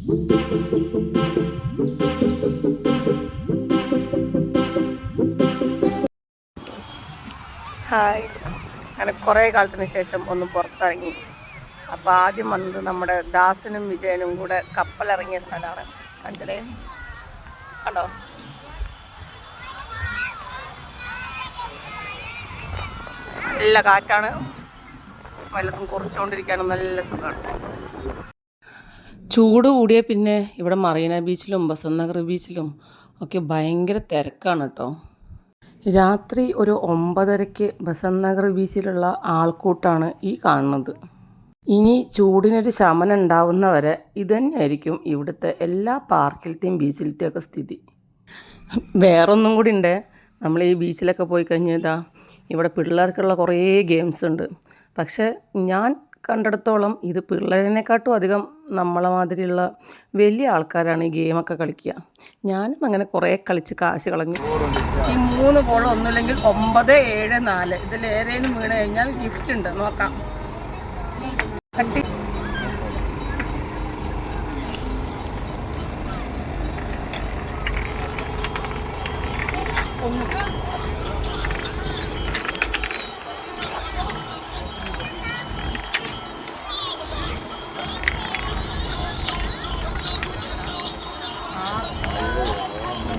Hi, അങ്ങനെ കുറേ കാലത്തിന് ശേഷം ഒന്ന് പുറത്തിറങ്ങി. അപ്പോൾ ആദ്യം വന്നത് നമ്മുടെ ദാസനും വിജയനും കൂടെ കപ്പലിറങ്ങിയ സ്ഥലമാണ്. കഞ്ചലേ കണ്ടോ? നല്ല കാറ്റാണ്, വല്ലതും കുറച്ചുകൊണ്ടിരിക്കാനും നല്ല സുഖമാണ്. ചൂട് കൂടിയ പിന്നെ ഇവിടെ മറീന ബീച്ചിലും ബസന്ത് നഗർ ബീച്ചിലും ഒക്കെ ഭയങ്കര തിരക്കാണ് കേട്ടോ. രാത്രി ഒരു 9:30 ബസന്ത് നഗർ ബീച്ചിലുള്ള ആൾക്കൂട്ടാണ് ഈ കാണുന്നത്. ഇനി ചൂടിനൊരു ശമനം ഉണ്ടാവുന്നവരെ ഇതുതന്നെയായിരിക്കും ഇവിടുത്തെ എല്ലാ പാർക്കിലത്തെയും ബീച്ചിലത്തെയൊക്കെ സ്ഥിതി. വേറൊന്നും കൂടി ഉണ്ട്, നമ്മൾ ഈ ബീച്ചിലൊക്കെ പോയി കഴിഞ്ഞാൽ ഇവിടെ പിള്ളേർക്കുള്ള കുറേ ഗെയിംസ് ഉണ്ട്. പക്ഷേ ഞാൻ കണ്ടിടത്തോളം ഇത് പിള്ളേരെക്കാട്ടും അധികം നമ്മളെ മാതിരിയുള്ള വലിയ ആൾക്കാരാണ് ഈ ഗെയിമൊക്കെ കളിക്കുക. ഞാനും അങ്ങനെ കുറേ കളിച്ച് കാശ് കളഞ്ഞു. ഈ 3 ബോൾ ഒന്നുമില്ലെങ്കിൽ 9, 7, 4 ഇതിലേതേലും വീണ് കഴിഞ്ഞാൽ ഗിഫ്റ്റ് ഉണ്ട്, നോക്കാം. കട്ടി ഒന്ന്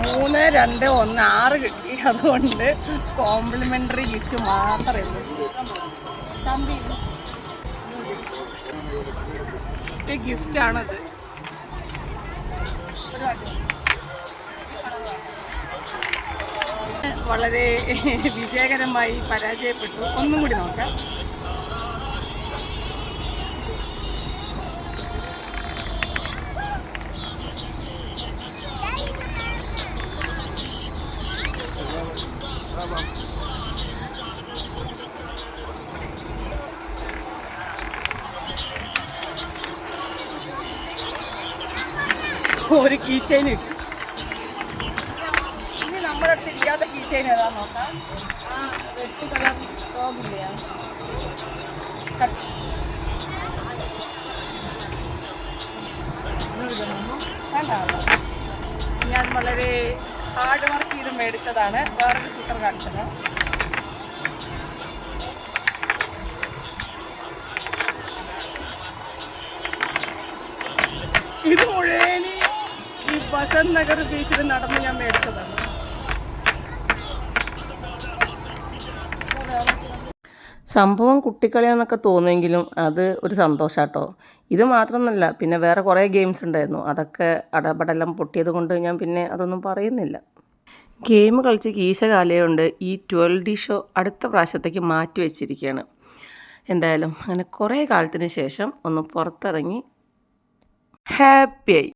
3, 2, 1, 6 കിട്ടി. അതുകൊണ്ട് കോംപ്ലിമെൻ്ററി ഗിഫ്റ്റ് മാത്രമേ ഉള്ളൂ. ഗിഫ്റ്റാണത്. വളരെ വിജയകരമായി പരാജയപ്പെട്ടു. ഒന്നും കൂടി നോക്കാം. ഒരു കീ ചെയിൻ കിട്ടി. ഇനി നമ്മുടെ അടുത്ത് ഇല്ലാത്ത കീ ചെയിൻ ഏതാ നോക്കാം. റെഡ് കളർ ടോഗില്ലേ, ഞാൻ വളരെ ഹാർഡ് വർക്ക് ചെയ്ത് മേടിച്ചതാണ്. വേറൊരു സ്റ്റിക്കർ കാണിച്ചത്. ഇത് മുഴുവൻ ഈ ബസന്ത് നഗർ ബീച്ചിൽ നടന്ന് ഞാൻ മേടിച്ചതാണ്. സംഭവം കുട്ടിക്കളിയാന്നൊക്കെ തോന്നുമെങ്കിലും അത് ഒരു സന്തോഷാട്ടോ. ഇത് മാത്രമൊന്നുമല്ല, പിന്നെ വേറെ കുറേ ഗെയിംസ് ഉണ്ടായിരുന്നു. അതൊക്കെ അടപടെല്ലാം പൊട്ടിയത് കൊണ്ട് ഞാൻ പിന്നെ അതൊന്നും പറയുന്നില്ല. ഗെയിം കളിച്ച് കീശ കാലയുണ്ട്. ഈ 12D ഷോ അടുത്ത പ്രാവശ്യത്തേക്ക് മാറ്റി വെച്ചിരിക്കുകയാണ്. എന്തായാലും അങ്ങനെ കുറേ കാലത്തിന് ശേഷം ഒന്ന് പുറത്തിറങ്ങി ഹാപ്പിയായി.